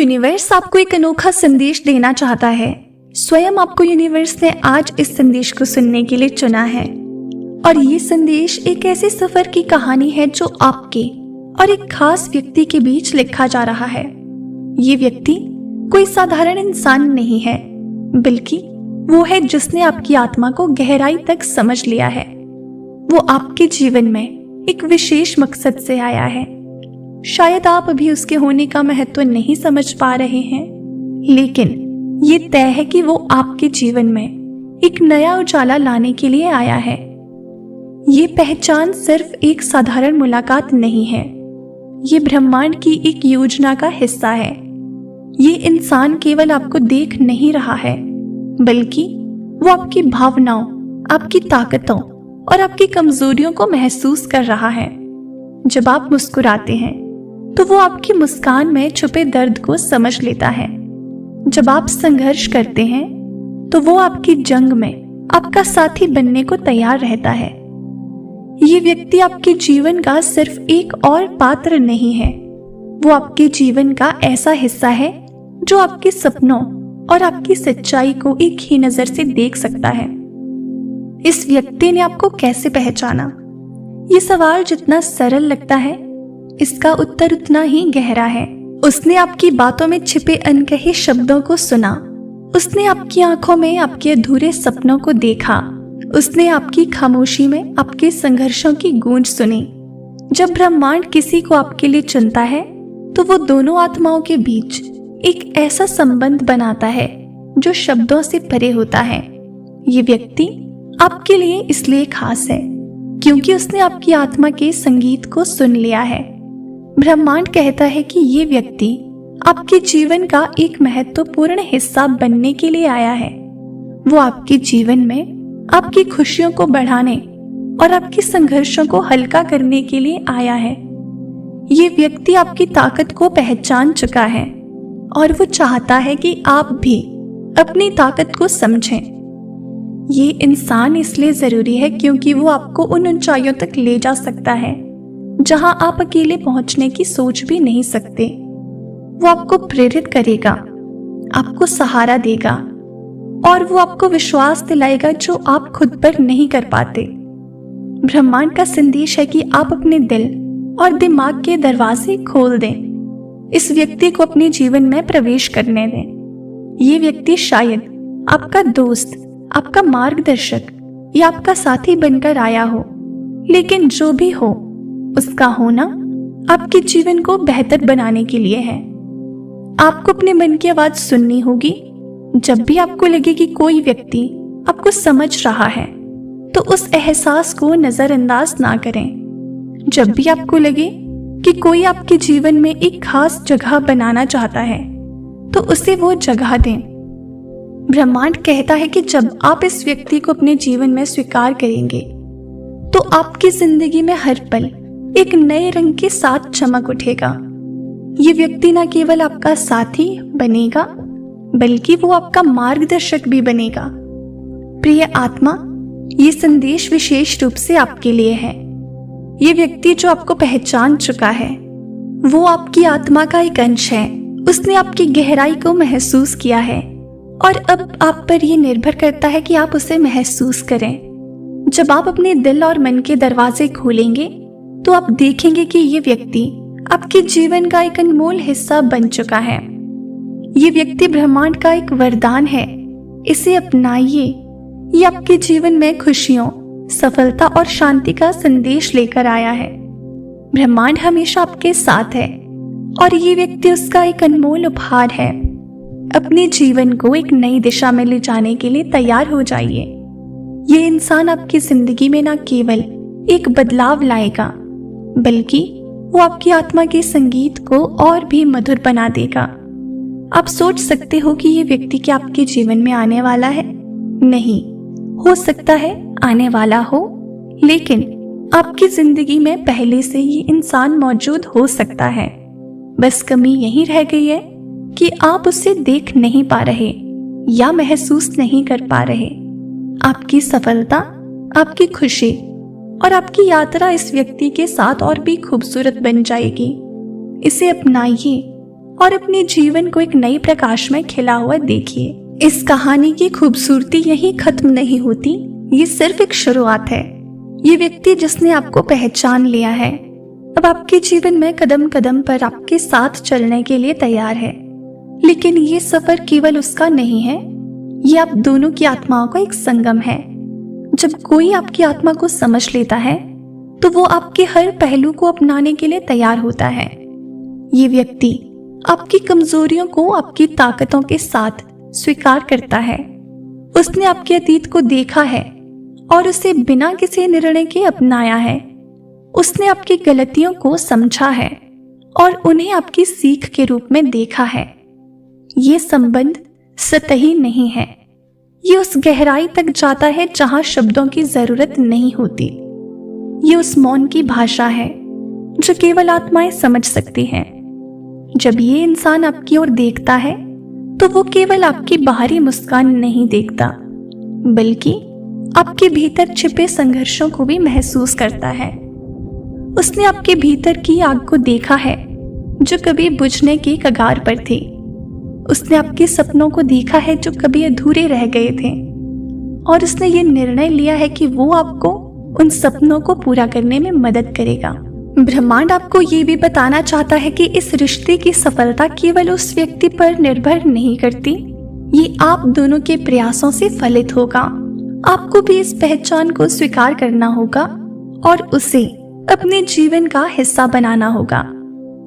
Universe आपको एक अनोखा संदेश देना चाहता है। स्वयं आपको यूनिवर्स ने आज इस संदेश को सुनने के लिए चुना है। और ये संदेश एक ऐसे सफर की कहानी है जो आपके और एक खास व्यक्ति के बीच लिखा जा रहा है। ये व्यक्ति कोई साधारण इंसान नहीं है, बल्कि वो है जिसने आपकी आत्मा को गहराई तक समझ लिया है। वो आपके जीवन में एक विशेष मकसद से आया है। शायद आप अभी उसके होने का महत्व नहीं समझ पा रहे हैं, लेकिन ये तय है कि वो आपके जीवन में एक नया उजाला लाने के लिए आया है। ये पहचान सिर्फ एक साधारण मुलाकात नहीं है, ये ब्रह्मांड की एक योजना का हिस्सा है। ये इंसान केवल आपको देख नहीं रहा है, बल्कि वो आपकी भावनाओं, आपकी ताकतों और आपकी कमजोरियों को महसूस कर रहा है। जब आप मुस्कुराते हैं तो वो आपकी मुस्कान में छुपे दर्द को समझ लेता है। जब आप संघर्ष करते हैं तो वो आपकी जंग में आपका साथी बनने को तैयार रहता है। ये व्यक्ति आपके जीवन का सिर्फ एक और पात्र नहीं है, वो आपके जीवन का ऐसा हिस्सा है जो आपके सपनों और आपकी सच्चाई को एक ही नजर से देख सकता है। इस व्यक्ति ने आपको कैसे पहचाना? ये सवाल जितना सरल लगता है, इसका उत्तर उतना ही गहरा है। उसने आपकी बातों में छिपे अनकहे शब्दों को सुना, उसने आपकी आंखों में आपके अधूरे सपनों को देखा, उसने आपकी खामोशी में आपके संघर्षों की गूंज सुनी। जब ब्रह्मांड किसी को आपके लिए चुनता है तो वो दोनों आत्माओं के बीच एक ऐसा संबंध बनाता है जो शब्दों से परे होता है। ये व्यक्ति आपके लिए इसलिए खास है क्योंकि उसने आपकी आत्मा के संगीत को सुन लिया है। ब्रह्मांड कहता है कि ये व्यक्ति आपके जीवन का एक महत्वपूर्ण हिस्सा बनने के लिए आया है। वो आपके जीवन में आपकी खुशियों को बढ़ाने और आपके संघर्षों को हल्का करने के लिए आया है। ये व्यक्ति आपकी ताकत को पहचान चुका है और वो चाहता है कि आप भी अपनी ताकत को समझें। ये इंसान इसलिए जरूरी है क्योंकि वो आपको उन ऊंचाइयों तक ले जा सकता है जहां आप अकेले पहुंचने की सोच भी नहीं सकते। वो आपको प्रेरित करेगा, आपको सहारा देगा और वो आपको विश्वास दिलाएगा जो आप खुद पर नहीं कर पाते। ब्रह्मांड का संदेश है कि आप अपने दिल और दिमाग के दरवाजे खोल दें, इस व्यक्ति को अपने जीवन में प्रवेश करने दें। ये व्यक्ति शायद आपका दोस्त, आपका मार्गदर्शक या आपका साथी बनकर आया हो, लेकिन जो भी हो, उसका होना आपके जीवन को बेहतर बनाने के लिए है। आपको अपने मन की आवाज सुननी होगी। जब भी आपको लगे कि कोई व्यक्ति आपको समझ रहा है, तो उस एहसास को नजरअंदाज ना करें। जब भी आपको लगे कि कोई आपके जीवन में एक खास जगह बनाना चाहता है, तो उसे वो जगह दें। ब्रह्मांड कहता है कि जब आप इस व्यक्ति को अपने जीवन में स्वीकार करेंगे, तो आपकी जिंदगी में हर पल एक नए रंग के साथ चमक उठेगा। ये व्यक्ति न केवल आपका साथी बनेगा, बल्कि वो आपका मार्गदर्शक भी बनेगा। प्रिय आत्मा, ये संदेश विशेष रूप से आपके लिए है। ये व्यक्ति जो आपको पहचान चुका है, वो आपकी आत्मा का एक अंश है। उसने आपकी गहराई को महसूस किया है और अब आप पर यह निर्भर करता है कि आप उसे महसूस करें। जब आप अपने दिल और मन के दरवाजे खोलेंगे, तो आप देखेंगे कि ये व्यक्ति आपके जीवन का एक अनमोल हिस्सा बन चुका है। ये व्यक्ति ब्रह्मांड का एक वरदान है, इसे अपनाइए। ये आपके जीवन में खुशियों, सफलता और शांति का संदेश लेकर आया है। ब्रह्मांड हमेशा आपके साथ है और ये व्यक्ति उसका एक अनमोल उपहार है। अपने जीवन को एक नई दिशा में ले जाने के लिए तैयार हो जाइए। ये इंसान आपकी जिंदगी में न केवल एक बदलाव लाएगा, बल्कि वो आपकी आत्मा के संगीत को और भी मधुर बना देगा। आप सोच सकते हो कि ये व्यक्ति क्या आपके जीवन में आने वाला है? नहीं, हो सकता है आने वाला हो, लेकिन आपकी जिंदगी में पहले से ये इंसान मौजूद हो सकता है। बस कमी यही रह गई है कि आप उसे देख नहीं पा रहे या महसूस नहीं कर पा रहे। आपकी सफलता, आपकी खुशी और आपकी यात्रा इस व्यक्ति के साथ और भी खूबसूरत बन जाएगी। इसे अपनाइए और अपने जीवन को एक नई प्रकाश में खिला हुआ देखिए। इस कहानी की खूबसूरती यही खत्म नहीं होती, ये सिर्फ एक शुरुआत है। ये व्यक्ति जिसने आपको पहचान लिया है, अब आपके जीवन में कदम कदम पर आपके साथ चलने के लिए तैयार है। लेकिन ये सफर केवल उसका नहीं है, ये आप दोनों की आत्माओं का एक संगम है। जब कोई आपकी आत्मा को समझ लेता है तो वो आपके हर पहलू को अपनाने के लिए तैयार होता है। ये व्यक्ति आपकी कमजोरियों को आपकी ताकतों के साथ स्वीकार करता है। उसने आपके अतीत को देखा है और उसे बिना किसी निर्णय के अपनाया है। उसने आपकी गलतियों को समझा है और उन्हें आपकी सीख के रूप में देखा है। ये संबंध सतही नहीं है, ये उस गहराई तक जाता है जहां शब्दों की जरूरत नहीं होती। ये उस मौन की भाषा है जो केवल आत्माएं समझ सकती हैं। जब ये इंसान आपकी ओर देखता है तो वो केवल आपकी बाहरी मुस्कान नहीं देखता, बल्कि आपके भीतर छिपे संघर्षों को भी महसूस करता है। उसने आपके भीतर की आग को देखा है जो कभी बुझने की कगार पर थी। उसने आपके सपनों को देखा है जो कभी अधूरे रह गए थे, और उसने ये निर्णय लिया है कि वो आपको उन सपनों को पूरा करने में मदद करेगा। ब्रह्मांड आपको ये भी बताना चाहता है कि इस रिश्ते की सफलता केवल उस व्यक्ति पर निर्भर नहीं करती, ये आप दोनों के प्रयासों से फलित होगा। आपको भी इस पहचान को स्वीकार करना होगा और उसे अपने जीवन का हिस्सा बनाना होगा।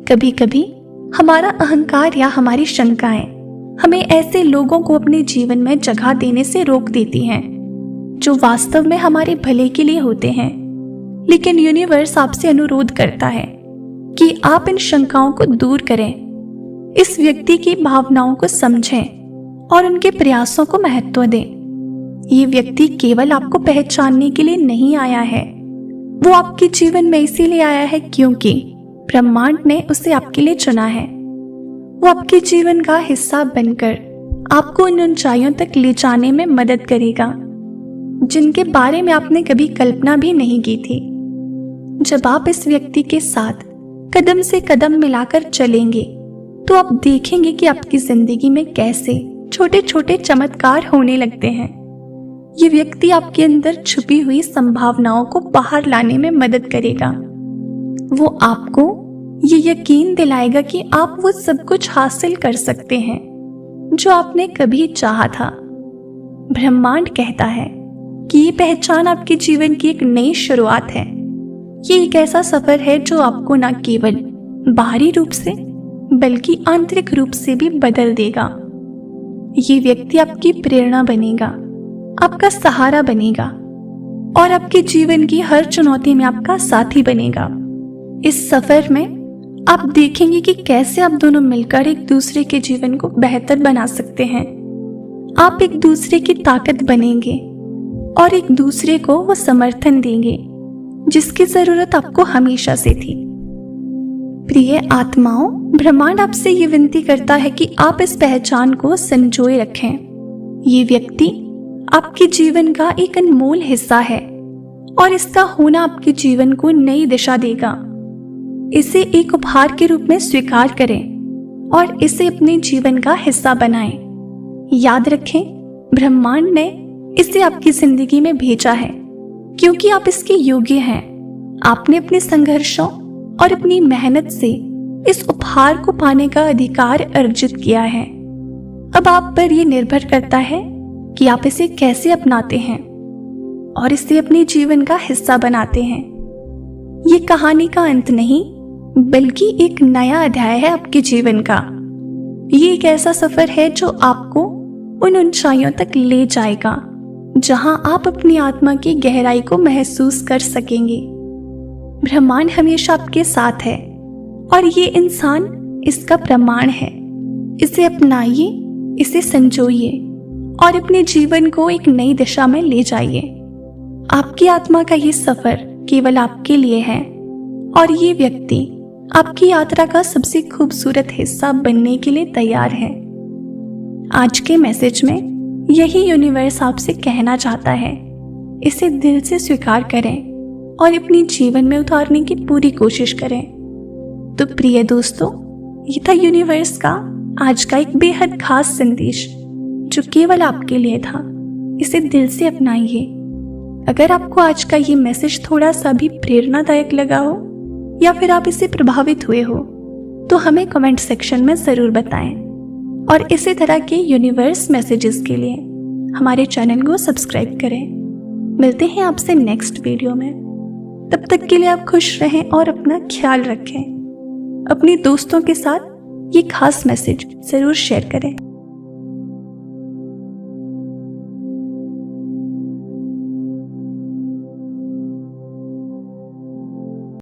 कभी कभी हमारा अहंकार या हमारी शंकाएं हमें ऐसे लोगों को अपने जीवन में जगह देने से रोक देती हैं जो वास्तव में हमारे भले के लिए होते हैं। लेकिन यूनिवर्स आपसे अनुरोध करता है कि आप इन शंकाओं को दूर करें, इस व्यक्ति की भावनाओं को समझें और उनके प्रयासों को महत्व दें। ये व्यक्ति केवल आपको पहचानने के लिए नहीं आया है, वो आपके जीवन में इसीलिए आया है क्योंकि ब्रह्मांड ने उसे आपके लिए चुना है। वो आपके जीवन का हिस्सा बनकर आपको उन ऊंचाइयों तक ले जाने में मदद करेगा जिनके बारे में आपने कभी कल्पना भी नहीं की थी। जब आप इस व्यक्ति के साथ कदम से कदम मिलाकर चलेंगे तो आप देखेंगे कि आपकी जिंदगी में कैसे छोटे छोटे चमत्कार होने लगते हैं। ये व्यक्ति आपके अंदर छुपी हुई संभावनाओं को बाहर लाने में मदद करेगा। वो आपको ये यकीन दिलाएगा कि आप वो सब कुछ हासिल कर सकते हैं जो आपने कभी चाहा था। ब्रह्मांड कहता है कि ये पहचान आपके जीवन की एक नई शुरुआत है। ये एक ऐसा सफर है जो आपको न केवल बाहरी रूप से बल्कि आंतरिक रूप से भी बदल देगा। ये व्यक्ति आपकी प्रेरणा बनेगा, आपका सहारा बनेगा और आपके जीवन की हर चुनौती में आपका साथी बनेगा। इस सफर में आप देखेंगे कि कैसे आप दोनों मिलकर एक दूसरे के जीवन को बेहतर बना सकते हैं। आप एक दूसरे की ताकत बनेंगे और एक दूसरे को वो समर्थन देंगे जिसकी जरूरत आपको हमेशा से थी। प्रिय आत्माओं, ब्रह्मांड आपसे ये विनती करता है कि आप इस पहचान को संजोए रखें। ये व्यक्ति आपके जीवन का एक अनमोल हिस्सा है और इसका होना आपके जीवन को नई दिशा देगा। इसे एक उपहार के रूप में स्वीकार करें और इसे अपने जीवन का हिस्सा बनाएं। याद रखें, ब्रह्मांड ने इसे आपकी जिंदगी में भेजा है क्योंकि आप इसके योग्य हैं। आपने अपने संघर्षों और अपनी मेहनत से इस उपहार को पाने का अधिकार अर्जित किया है। अब आप पर यह निर्भर करता है कि आप इसे कैसे अपनाते हैं और इसे अपने जीवन का हिस्सा बनाते हैं। ये कहानी का अंत नहीं, बल्कि एक नया अध्याय है आपके जीवन का। ये एक ऐसा सफर है जो आपको उन ऊंचाइयों तक ले जाएगा जहां आप अपनी आत्मा की गहराई को महसूस कर सकेंगे। ब्रह्मांड हमेशा आपके साथ है और ये इंसान इसका प्रमाण है। इसे अपनाइए, इसे संजोइए और अपने जीवन को एक नई दिशा में ले जाइए। आपकी आत्मा का ये सफर केवल आपके लिए है और ये व्यक्ति आपकी यात्रा का सबसे खूबसूरत हिस्सा बनने के लिए तैयार है। आज के मैसेज में यही यूनिवर्स आपसे कहना चाहता है। इसे दिल से स्वीकार करें और अपने जीवन में उतारने की पूरी कोशिश करें। तो प्रिय दोस्तों, ये था यूनिवर्स का आज का एक बेहद खास संदेश जो केवल आपके लिए था। इसे दिल से अपनाइए। अगर आपको आज का ये मैसेज थोड़ा सा भी प्रेरणादायक लगा हो या फिर आप इससे प्रभावित हुए हो तो हमें कमेंट सेक्शन में ज़रूर बताएं। और इसी तरह के यूनिवर्स मैसेजेस के लिए हमारे चैनल को सब्सक्राइब करें। मिलते हैं आपसे नेक्स्ट वीडियो में। तब तक के लिए आप खुश रहें और अपना ख्याल रखें। अपने दोस्तों के साथ ये खास मैसेज ज़रूर शेयर करें।